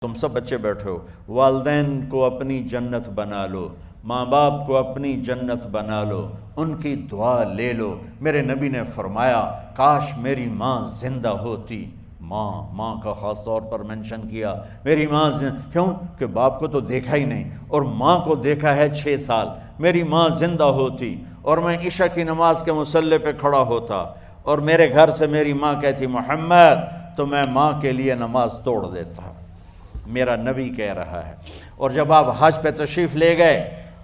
تم سب بچے بیٹھے ہو، والدین کو اپنی جنت بنا لو، ماں باپ کو اپنی جنت بنا لو، ان کی دعا لے لو۔ میرے نبی نے فرمایا کاش میری ماں زندہ ہوتی۔ ماں کا خاص طور پر منشن کیا، میری ماں کیوں کہ باپ کو تو دیکھا ہی نہیں، اور ماں کو دیکھا ہے 6 سال۔ میری ماں زندہ ہوتی اور میں عشاء کی نماز کے مصلی پہ کھڑا ہوتا اور میرے گھر سے میری ماں کہتی محمد، تو میں ماں کے لیے نماز توڑ دیتا۔ میرا نبی کہہ رہا ہے۔ اور جب آپ حج پہ تشریف لے گئے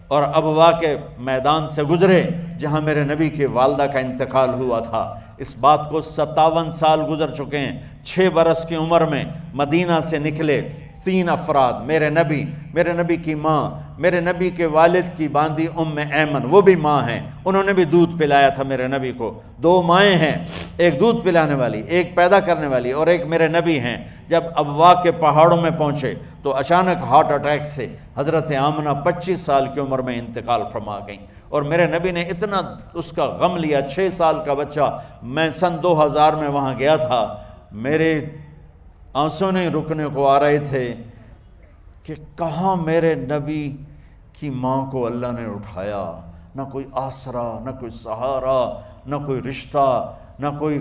اور ابوا کے میدان سے گزرے جہاں میرے نبی کی والدہ کا انتقال ہوا تھا، اس بات کو 57 سال گزر چکے ہیں۔ 6 برس کی عمر میں مدینہ سے نکلے 3 افراد، میرے نبی کی ماں، میرے نبی کے والد کی باندی ام ایمن، وہ بھی ماں ہیں، انہوں نے بھی دودھ پلایا تھا میرے نبی کو۔ 2 مائیں ہیں، ایک دودھ پلانے والی، ایک پیدا کرنے والی، اور ایک میرے نبی ہیں۔ جب ابوا کے پہاڑوں میں پہنچے تو اچانک ہارٹ اٹیک سے حضرت آمنہ 25 سال کی عمر میں انتقال فرما گئیں، اور میرے نبی نے اتنا اس کا غم لیا۔ 6 سال کا بچہ، میں سن 2000 میں وہاں گیا تھا، میرے آنسوں نہیں رکنے کو آ رہے تھے کہ کہاں میرے نبی کی ماں کو اللہ نے اٹھایا، نہ کوئی آسرا، نہ کوئی سہارا، نہ کوئی رشتہ، نہ کوئی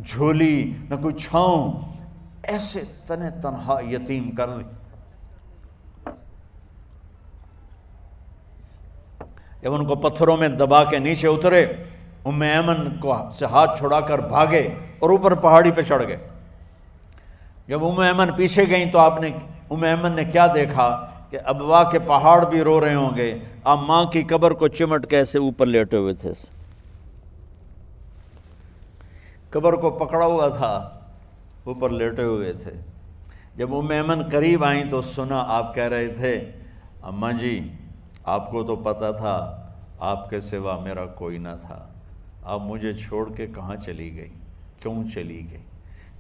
جھولی، نہ کوئی چھاؤں، ایسے تنہا یتیم کر دی۔ جب ان کو پتھروں میں دبا کے نیچے اترے، ام ایمن کو سے ہاتھ چھڑا کر بھاگے اور اوپر پہاڑی پہ چڑھ گئے۔ جب ام ایمن پیچھے گئیں تو ام ایمن نے کیا دیکھا کہ ابوا کے پہاڑ بھی رو رہے ہوں گے، آپ ماں کی قبر کو چمٹ کے ایسے اوپر لیٹے ہوئے تھے، قبر کو پکڑا ہوا تھا، اوپر لیٹے ہوئے تھے۔ جب ام ایمن قریب آئیں تو سنا آپ کہہ رہے تھے اماں جی، آپ کو تو پتہ تھا آپ کے سوا میرا کوئی نہ تھا، آپ مجھے چھوڑ کے کہاں چلی گئی، کیوں چلی گئی؟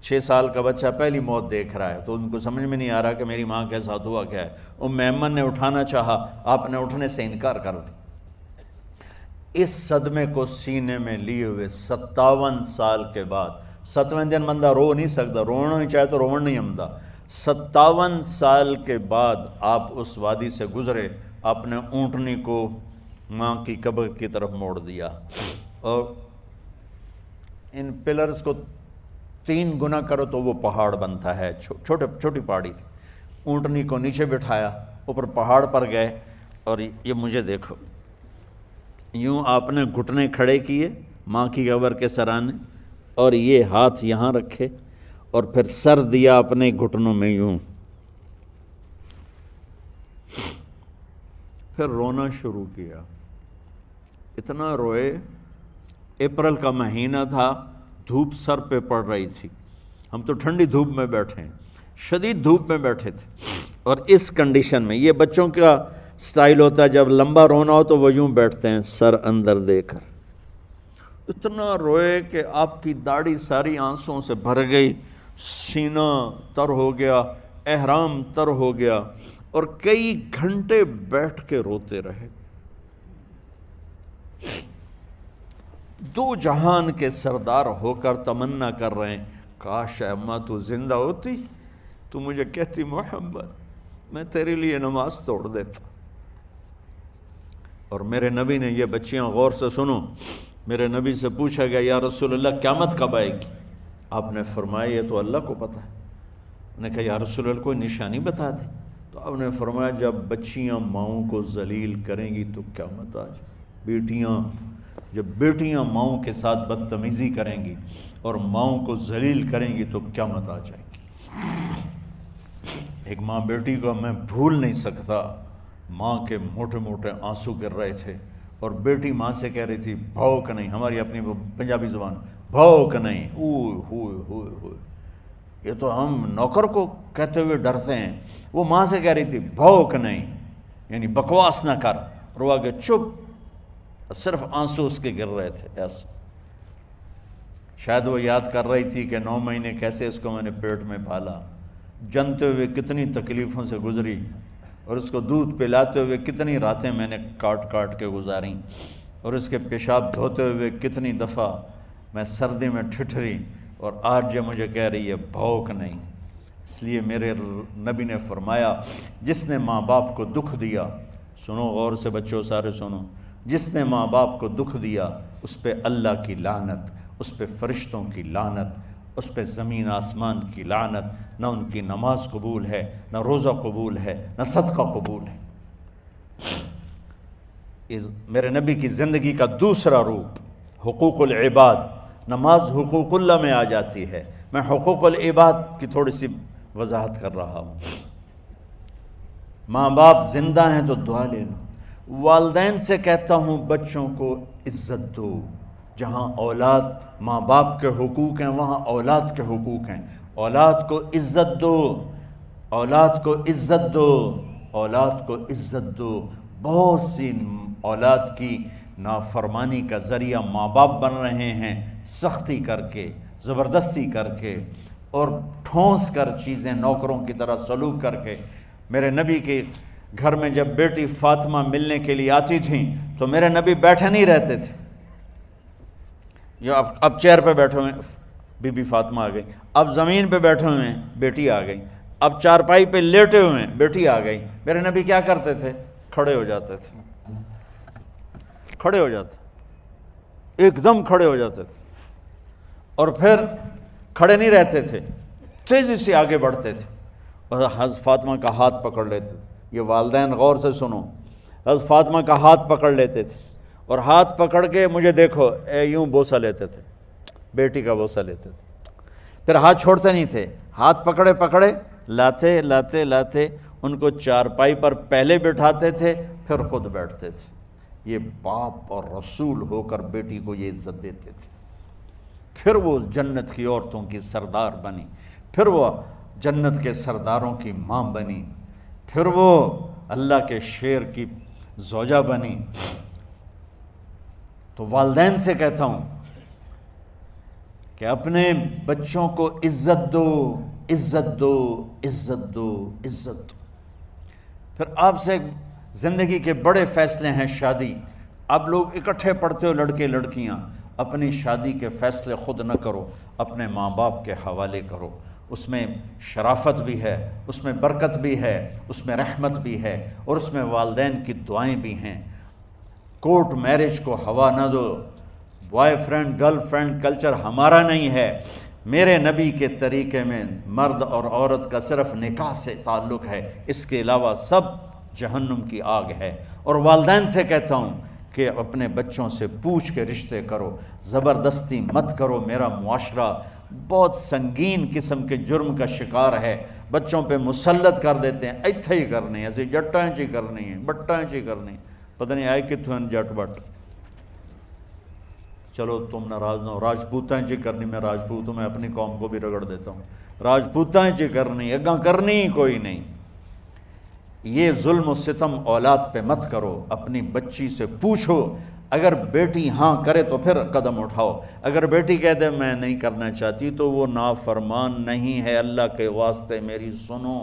6 سال کا بچہ پہلی موت دیکھ رہا ہے تو ان کو سمجھ میں نہیں آ رہا کہ میری ماں کے ساتھ ہوا کیا ہے۔ ام ایمن نے اٹھانا چاہا، آپ نے اٹھنے سے انکار کر دی۔ اس صدمے کو سینے میں لیے ہوئے 57 سال کے بعد، 7ویں دن بندہ رو نہیں سکتا، رونا ہی چاہے تو رونا نہیں آمدا، 57 سال کے بعد آپ اس وادی سے گزرے، اپنے اونٹنی کو ماں کی قبر کی طرف موڑ دیا، اور ان پلرز کو 3 گنا کرو تو وہ پہاڑ بنتا ہے، چھوٹی پہاڑی تھی۔ اونٹنی کو نیچے بٹھایا، اوپر پہاڑ پر گئے، اور یہ مجھے دیکھو، یوں آپ نے گھٹنے کھڑے کیے ماں کی قبر کے سرانے، اور یہ ہاتھ یہاں رکھے، اور پھر سر دیا اپنے گھٹنوں میں یوں، پھر رونا شروع کیا۔ اتنا روئے، اپریل کا مہینہ تھا، دھوپ سر پہ پڑ رہی تھی، ہم تو ٹھنڈی دھوپ میں بیٹھے ہیں، شدید دھوپ میں بیٹھے تھے، اور اس کنڈیشن میں یہ بچوں کا سٹائل ہوتا ہے، جب لمبا رونا ہو تو وہ یوں بیٹھتے ہیں سر اندر دے کر۔ اتنا روئے کہ آپ کی داڑھی ساری آنسوں سے بھر گئی، سینہ تر ہو گیا، احرام تر ہو گیا، اور کئی گھنٹے بیٹھ کے روتے رہے۔ 2 جہان کے سردار ہو کر تمنا کر رہے ہیں کاش اماں تو زندہ ہوتی، تو مجھے کہتی محمد میں تیرے لیے نماز توڑ دیتا۔ اور میرے نبی نے، یہ بچیاں غور سے سنو، میرے نبی سے پوچھا گیا یا رسول اللہ قیامت کب آئے گی؟ آپ نے فرمایا یہ تو اللہ کو پتہ ہے۔ نے کہا یا رسول اللہ کوئی نشانی بتا دیں؟ تو آپ نے فرمایا جب بچیاں ماؤں کو ذلیل کریں گی تو قیامت آ جائے۔ جب بیٹیاں ماؤں کے ساتھ بدتمیزی کریں گی اور ماؤں کو ذلیل کریں گی تو قیامت آ جائے گی۔ ایک ماں بیٹی کو میں بھول نہیں سکتا، ماں کے موٹے موٹے آنسو گر رہے تھے، اور بیٹی ماں سے کہہ رہی تھی بھوک نہیں، ہماری اپنی پنجابی زبان بھوک نہیں، اوئے ہوئے ہوئے ہوئے، یہ تو ہم نوکر کو کہتے ہوئے ڈرتے ہیں، وہ ماں سے کہہ رہی تھی بھوک نہیں، یعنی بکواس نہ کر، روا کے چپ، صرف آنسو اس کے گر رہے تھے ایسا۔ شاید وہ یاد کر رہی تھی کہ 9 مہینے کیسے اس کو میں نے پیٹ میں پالا، جنتے ہوئے کتنی تکلیفوں سے گزری، اور اس کو دودھ پلاتے ہوئے کتنی راتیں میں نے کاٹ کاٹ کے گزاریں، اور اس کے پیشاب دھوتے ہوئے کتنی دفعہ میں سردی میں ٹھٹھری، اور آج جو مجھے کہہ رہی ہے بھوک نہیں۔ اس لیے میرے نبی نے فرمایا جس نے ماں باپ کو دکھ دیا، سنو غور سے بچوں سارے سنو، جس نے ماں باپ کو دکھ دیا اس پہ اللہ کی لعنت، اس پہ فرشتوں کی لعنت، اس پہ زمین آسمان کی لعنت، نہ ان کی نماز قبول ہے، نہ روزہ قبول ہے، نہ صدقہ قبول ہے۔ میرے نبی کی زندگی کا دوسرا روپ حقوق العباد، نماز حقوق اللہ میں آ جاتی ہے، میں حقوق العباد کی تھوڑی سی وضاحت کر رہا ہوں۔ ماں باپ زندہ ہیں تو دعا لے لو۔ والدین سے کہتا ہوں بچوں کو عزت دو، جہاں اولاد ماں باپ کے حقوق ہیں وہاں اولاد کے حقوق ہیں، اولاد کو عزت دو، اولاد کو عزت دو، اولاد کو عزت دو۔ بہت سی اولاد کی نافرمانی کا ذریعہ ماں باپ بن رہے ہیں، سختی کر کے، زبردستی کر کے اور ٹھونس کر چیزیں نوکروں کی طرح سلوک کر کے۔ میرے نبی کے گھر میں جب بیٹی فاطمہ ملنے کے لیے آتی تھیں تو میرے نبی بیٹھے نہیں رہتے تھے، یا اب چیئر پہ بیٹھے ہوئے بی بی فاطمہ آ گئی، اب زمین پہ بیٹھے ہوئے ہیں بیٹی آ گئی، اب چارپائی پہ لیٹے ہوئے ہیں بیٹی آ گئی۔ میرے نبی کیا کرتے تھے؟ کھڑے ہو جاتے تھے، کھڑے ہو جاتے، ایک دم کھڑے ہو جاتے تھے، اور پھر کھڑے نہیں رہتے تھے، تیزی سے آگے بڑھتے تھے اور حضرت فاطمہ کا ہاتھ پکڑ لیتے تھے۔ یہ والدین غور سے سنو، حضرت فاطمہ کا ہاتھ پکڑ لیتے تھے اور ہاتھ پکڑ کے مجھے دیکھو یوں بوسہ لیتے تھے، بیٹی کا بوسہ لیتے تھے، پھر ہاتھ چھوڑتے نہیں تھے، ہاتھ پکڑے پکڑے لاتے لاتے لاتے ان کو چارپائی پر پہلے بٹھاتے تھے پھر خود بیٹھتے تھے۔ یہ باپ اور رسول ہو کر بیٹی کو یہ عزت دیتے تھے۔ پھر وہ جنت کی عورتوں کی سردار بنی، پھر وہ جنت کے سرداروں کی ماں بنی، پھر وہ اللہ کے شیر کی زوجہ بنی۔ تو والدین سے کہتا ہوں کہ اپنے بچوں کو عزت دو، عزت دو، عزت دو، عزت دو۔ پھر آپ سے زندگی کے بڑے فیصلے ہیں شادی۔ اب لوگ اکٹھے پڑھتے ہو لڑکے لڑکیاں، اپنی شادی کے فیصلے خود نہ کرو، اپنے ماں باپ کے حوالے کرو۔ اس میں شرافت بھی ہے، اس میں برکت بھی ہے، اس میں رحمت بھی ہے، اور اس میں والدین کی دعائیں بھی ہیں۔ کورٹ میرج کو ہوا نہ دو، boyfriend girlfriend culture ہمارا نہیں ہے۔ میرے نبی کے طریقے میں مرد اور عورت کا صرف نکاح سے تعلق ہے، اس کے علاوہ سب جہنم کی آگ ہے۔ اور والدین سے کہتا ہوں کہ اپنے بچوں سے پوچھ کے رشتے کرو، زبردستی مت کرو۔ میرا معاشرہ بہت سنگین قسم کے جرم کا شکار ہے، بچوں پہ مسلط کر دیتے ہیں، ایتھے ہی کرنی ہے، ایسے جٹائیں چی کرنی ہے، بٹائیں چی کرنی ہے، پتہ نہیں آئے کتوں ہیں جٹ بٹ۔ چلو تم ناراض نہ ہو، راجپوتائیں چی کرنی، میں راجپوت ہوں، میں اپنی قوم کو بھی رگڑ دیتا ہوں، راجپوتائیں چی کرنی، اگاں کرنی ہی کوئی نہیں۔ یہ ظلم و ستم اولاد پہ مت کرو، اپنی بچی سے پوچھو، اگر بیٹی ہاں کرے تو پھر قدم اٹھاؤ، اگر بیٹی کہہ دے میں نہیں کرنا چاہتی تو وہ نافرمان نہیں ہے۔ اللہ کے واسطے میری سنو،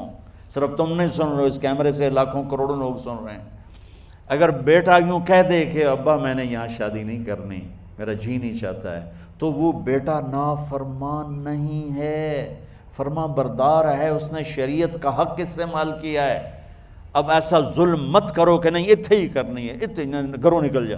صرف تم نہیں سن رہے ہو، اس کیمرے سے لاکھوں کروڑوں لوگ سن رہے ہیں۔ اگر بیٹا یوں کہہ دے کہ ابا میں نے یہاں شادی نہیں کرنی، میرا جی نہیں چاہتا ہے، تو وہ بیٹا نافرمان نہیں ہے، فرما بردار ہے، اس نے شریعت کا حق استعمال کیا ہے۔ اب ایسا ظلم مت کرو کہ نہیں اتھے ہی کرنی ہے، اتھے گھروں نکل جا۔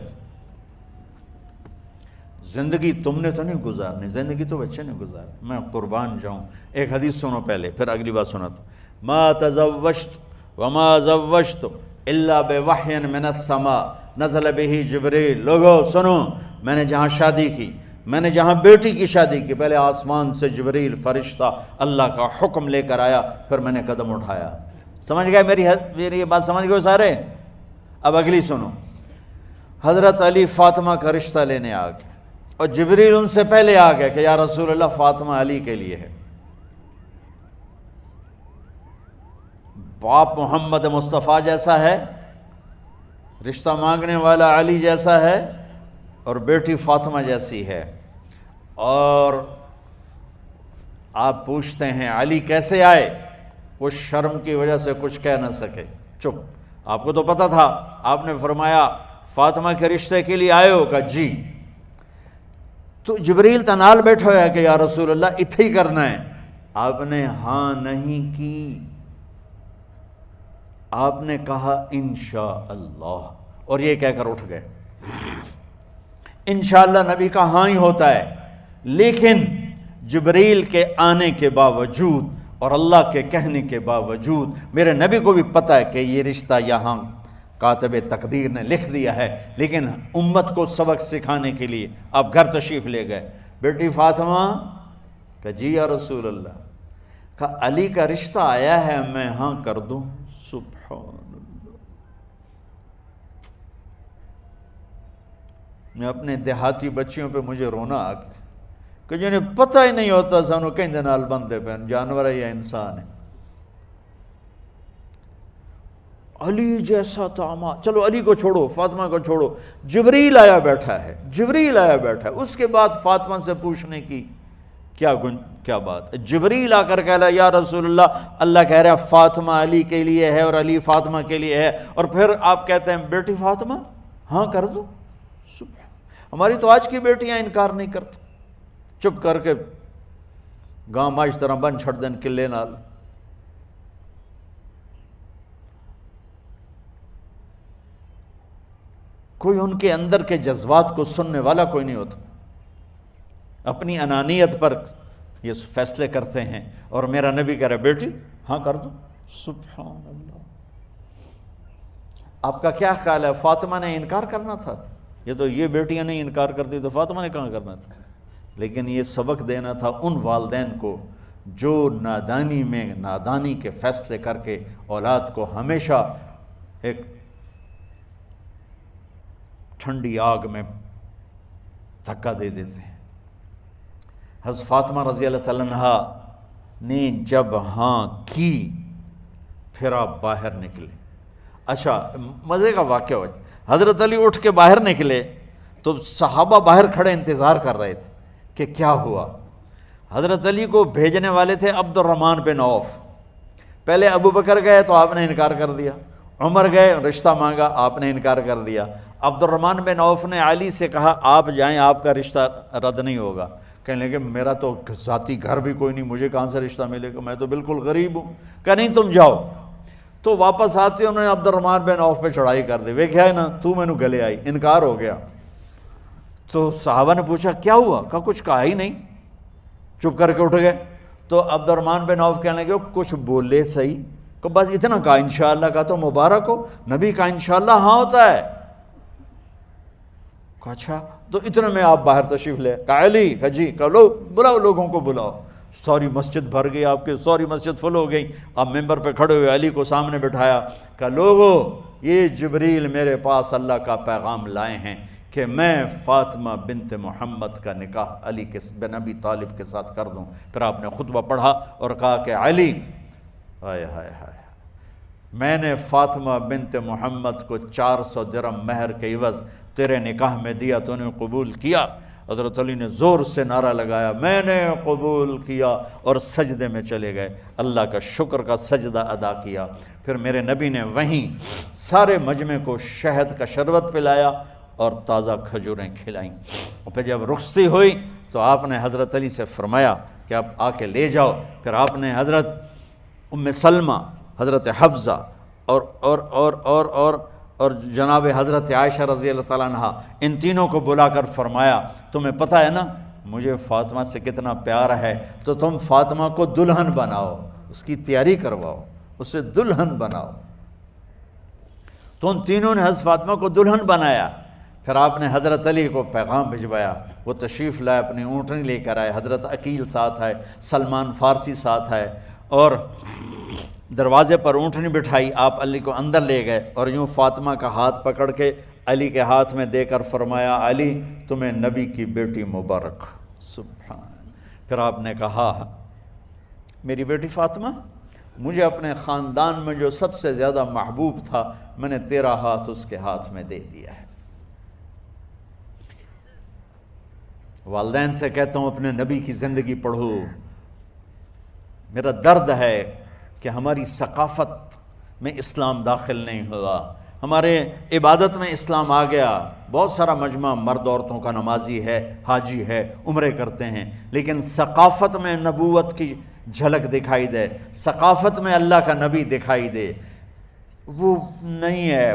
زندگی تم نے تو نہیں گزارنی، زندگی تو بچے نے گزارنی، میں قربان جاؤں۔ ایک حدیث سنو پہلے، پھر اگلی بات سناتا ہوں۔ ما تزوجت وما زوجت الا بوحی من السماء نزل به جبریل۔ لوگو سنو، میں نے جہاں شادی کی، میں نے جہاں بیٹی کی شادی کی، پہلے آسمان سے جبریل فرشتہ اللہ کا حکم لے کر آیا، پھر میں نے قدم اٹھایا۔ سمجھ گئے میری یہ بات؟ سمجھ گئے سارے؟ اب اگلی سنو۔ حضرت علی فاطمہ کا رشتہ لینے آ گئے، اور جبریل ان سے پہلے آ گیا کہ یا رسول اللہ فاطمہ علی کے لیے ہے۔ باپ محمد مصطفیٰ جیسا ہے، رشتہ مانگنے والا علی جیسا ہے، اور بیٹی فاطمہ جیسی ہے۔ اور آپ پوچھتے ہیں علی کیسے آئے؟ وہ شرم کی وجہ سے کچھ کہہ نہ سکے، چپ۔ آپ کو تو پتہ تھا، آپ نے فرمایا فاطمہ کے رشتے کے لیے آئے ہو؟ کہا جی۔ تو جبریل تنال بیٹھا ہوا ہے کہ یا رسول اللہ اتھے ہی کرنا ہے، آپ نے ہاں نہیں کی، آپ نے کہا انشاءاللہ، اور یہ کہہ کر اٹھ گئے۔ انشاءاللہ نبی کا ہاں ہی ہوتا ہے، لیکن جبریل کے آنے کے باوجود اور اللہ کے کہنے کے باوجود میرے نبی کو بھی پتہ ہے کہ یہ رشتہ یہاں کاتب تقدیر نے لکھ دیا ہے، لیکن امت کو سبق سکھانے کے لیے آپ گھر تشریف لے گئے۔ بیٹی فاطمہ کہ جی یا رسول اللہ، کہا علی کا رشتہ آیا ہے، میں ہاں کر دوں؟ سبحان اللہ۔ میں اپنے دیہاتی بچیوں پہ مجھے رونا آ گیا کہ جنہیں پتہ ہی نہیں ہوتا سانو کہیں نال بندے پہ جانور ہے یا انسان ہے۔ علی جیسا داماد، چلو علی کو چھوڑو، فاطمہ کو چھوڑو، جبریل آیا بیٹھا ہے، جبریل آیا بیٹھا ہے۔ اس کے بعد فاطمہ سے پوچھنے کی کیا بات؟ جبریل آ کر کہہ رہا یا رسول اللہ، اللہ کہہ رہا ہے فاطمہ علی کے لیے ہے اور علی فاطمہ کے لیے ہے، اور پھر آپ کہتے ہیں بیٹی فاطمہ ہاں کر دو۔ ہماری تو آج کی بیٹیاں انکار نہیں کرتی، چپ کر کے گاں ماش طرح بن چھڑ دین کلے نال۔ کوئی ان کے اندر کے جذبات کو سننے والا کوئی نہیں ہوتا، اپنی انانیت پر یہ فیصلے کرتے ہیں، اور میرا نبی کہہ رہا بیٹی ہاں کر دو۔ سبحان اللہ۔ آپ کا کیا خیال ہے فاطمہ نے انکار کرنا تھا؟ یہ تو یہ بیٹیاں نہیں انکار کرتی تو فاطمہ نے کہاں کرنا تھا؟ لیکن یہ سبق دینا تھا ان والدین کو جو نادانی میں نادانی کے فیصلے کر کے اولاد کو ہمیشہ ایک ٹھنڈی آگ میں دھکا دے دیتے ہیں۔ حضرت فاطمہ رضی اللہ تعالیٰ عنہا نے جب ہاں کی پھر آپ باہر نکلے۔ اچھا مزے کا واقعہ ہو، حضرت علی اٹھ کے باہر نکلے تو صحابہ باہر کھڑے انتظار کر رہے تھے کہ کیا ہوا۔ حضرت علی کو بھیجنے والے تھے عبد الرحمن بن عوف، پہلے ابو بکر گئے تو آپ نے انکار کر دیا، عمر گئے رشتہ مانگا، آپ نے انکار کر دیا۔ عبد الرحمن بن عوف نے علی سے کہا آپ جائیں، آپ کا رشتہ رد نہیں ہوگا۔ کہنے لگے میرا تو ذاتی گھر بھی کوئی نہیں، مجھے کہاں سے رشتہ ملے گا، میں تو بالکل غریب ہوں۔ کہ نہیں تم جاؤ۔ تو واپس آتے انہوں نے عبد الرحمن بن عوف پہ چڑھائی کر دی، ویکھیا ہے نا تو میں نو گلے آئی، انکار ہو گیا۔ تو صحابہ نے پوچھا کیا ہوا؟ کہا کچھ کہا ہی نہیں، چپ کر کے اٹھ گئے۔ تو عبد الرحمن بن عوف کہنے لگے کچھ بولے صحیح، کہ بس اتنا کہا انشاءاللہ کا تو مبارک ہو، نبی کا انشاءاللہ ہاں ہوتا ہے۔ کہا اچھا، تو اتنے میں آپ باہر تشریف لے۔ کہا علی، کہا جی، کہا لو بلاؤ، لوگوں کو بلاؤ۔ ساری مسجد بھر گئی، آپ کی ساری مسجد فل ہو گئی۔ آپ ممبر پہ کھڑے ہوئے علی کو سامنے بٹھایا، کہا لوگو یہ جبریل میرے پاس اللہ کا پیغام لائے ہیں کہ میں فاطمہ بنت محمد کا نکاح علی کے بن ابی طالب کے ساتھ کر دوں۔ پھر آپ نے خطبہ پڑھا اور کہا کہ علی، ہائے ہائے ہائے، میں نے فاطمہ بنت محمد کو 400 درہم مہر کے عوض تیرے نکاح میں دیا، تو نے قبول کیا؟ حضرت علی نے زور سے نعرہ لگایا میں نے قبول کیا، اور سجدے میں چلے گئے، اللہ کا شکر کا سجدہ ادا کیا۔ پھر میرے نبی نے وہیں سارے مجمع کو شہد کا شربت پلایا اور تازہ کھجوریں کھلائیں، اور پھر جب رخصتی ہوئی تو آپ نے حضرت علی سے فرمایا کہ آپ آ کے لے جاؤ۔ پھر آپ نے حضرت ام سلمہ، حضرت حفصہ اور جناب حضرت عائشہ رضی اللہ تعالیٰ عنہ، ان تینوں کو بلا کر فرمایا تمہیں پتہ ہے نا مجھے فاطمہ سے کتنا پیار ہے، تو تم فاطمہ کو دلہن بناؤ، اس کی تیاری کرواؤ، اسے دلہن بناؤ۔ تو ان تینوں نے حضرت فاطمہ کو دلہن بنایا۔ پھر آپ نے حضرت علی کو پیغام بھجوایا، وہ تشریف لائے، اپنی اونٹنی لے کر آئے، حضرت عقیل ساتھ ہے، سلمان فارسی ساتھ ہے، اور دروازے پر اونٹنی بٹھائی، آپ علی کو اندر لے گئے اور یوں فاطمہ کا ہاتھ پکڑ کے علی کے ہاتھ میں دے کر فرمایا علی تمہیں نبی کی بیٹی مبارک۔ سبحان۔ پھر آپ نے کہا میری بیٹی فاطمہ، مجھے اپنے خاندان میں جو سب سے زیادہ محبوب تھا میں نے تیرا ہاتھ اس کے ہاتھ میں دے دیا ہے۔ والدین سے کہتا ہوں اپنے نبی کی زندگی پڑھو۔ میرا درد ہے کہ ہماری ثقافت میں اسلام داخل نہیں ہوا، ہمارے عبادت میں اسلام آ گیا، بہت سارا مجمع مرد عورتوں کا نمازی ہے، حاجی ہے، عمرے کرتے ہیں، لیکن ثقافت میں نبوت کی جھلک دکھائی دے، ثقافت میں اللہ کا نبی دکھائی دے، وہ نہیں ہے۔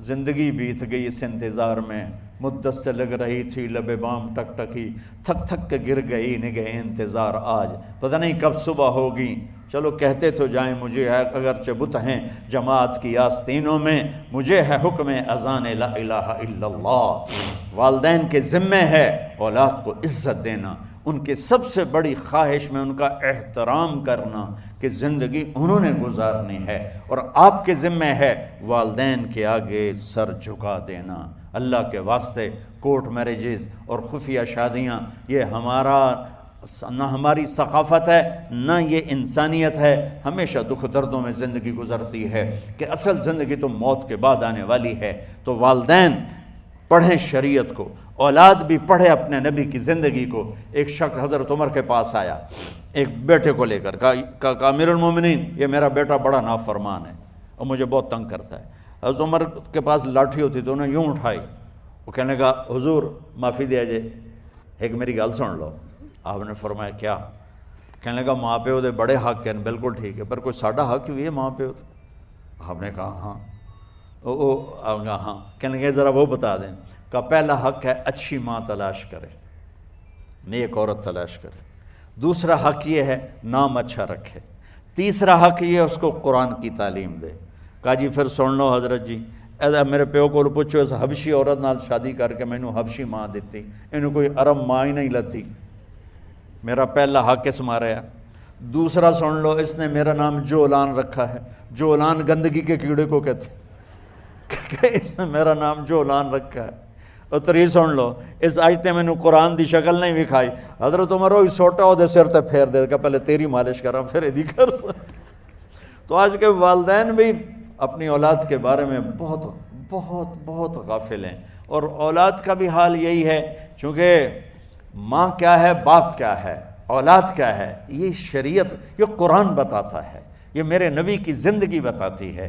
زندگی بیت گئی اس انتظار میں، مدت سے لگ رہی تھی لب بام ٹک ٹکی، تھک تھک کے گر گئی نگہ انتظار آج، پتہ نہیں کب صبح ہوگی۔ چلو کہتے تو جائیں مجھے ہے اگرچہ بت ہیں جماعت کی آستینوں میں، مجھے ہے حکم اذان لا الہ الا اللہ۔ والدین کے ذمہ ہے اولاد کو عزت دینا، ان کے سب سے بڑی خواہش میں ان کا احترام کرنا کہ زندگی انہوں نے گزارنی ہے، اور آپ کے ذمہ ہے والدین کے آگے سر جھکا دینا۔ اللہ کے واسطے کورٹ میرجز اور خفیہ شادیاں یہ نہ ہماری ثقافت ہے نہ یہ انسانیت ہے۔ ہمیشہ دکھ دردوں میں زندگی گزرتی ہے کہ اصل زندگی تو موت کے بعد آنے والی ہے۔ تو والدین پڑھیں شریعت کو، اولاد بھی پڑھے اپنے نبی کی زندگی کو۔ ایک شخص حضرت عمر کے پاس آیا ایک بیٹے کو لے کر، کہا امیر المومنین یہ میرا بیٹا بڑا نافرمان ہے اور مجھے بہت تنگ کرتا ہے۔ حضرت عمر کے پاس لاٹھی ہوتی تو انہوں نے یوں اٹھائی، وہ کہنے لگا حضور معافی دیا جائے، ایک میری گل سن لو۔ آپ نے فرمایا کیا؟ کہنے لگا ماں پیو دے بڑے حق ہیں، بالکل ٹھیک ہے، پر کوئی ساڈا حق بھی ہے ماں پیو تے؟ آپ نے کہا ہاں۔ آپ نے کہا ہاں۔ کہنے لگے ذرا وہ بتا دیں۔ کہا پہلا حق ہے اچھی ماں تلاش کرے، نیک عورت تلاش کرے۔ دوسرا حق یہ ہے نام اچھا رکھے۔ تیسرا حق یہ ہے اس کو قرآن کی تعلیم دے۔ کہا جی پھر سن لو حضرت جی، میرے پیو کو پوچھو اس حبشی عورت نال شادی کر کے مینوں حبشی ماں دیتی، انہوں کوئی عرب ماں ہی نہیں لتی۔ میرا پہلا حق اس مارے ہے۔ دوسرا سن لو، اس نے میرا نام جولان رکھا ہے، جولان گندگی کے کیڑے کو کہتے کہ اس نے میرا نام جولان رکھا ہے۔ اور تری سن لو، اس آج تے مینوں قرآن دی شکل نہیں وکھائی۔ حضرت عمر ہوئی سوٹا وہ دے سر تے پھیر دے کہ پہلے تیری مالش کراں پھر ایدی کر سکتا۔ تو آج کے والدین بھی اپنی اولاد کے بارے میں بہت بہت بہت غافل ہیں، اور اولاد کا بھی حال یہی ہے، چونکہ ماں کیا ہے، باپ کیا ہے، اولاد کیا ہے، یہ شریعت، یہ قرآن بتاتا ہے، یہ میرے نبی کی زندگی بتاتی ہے۔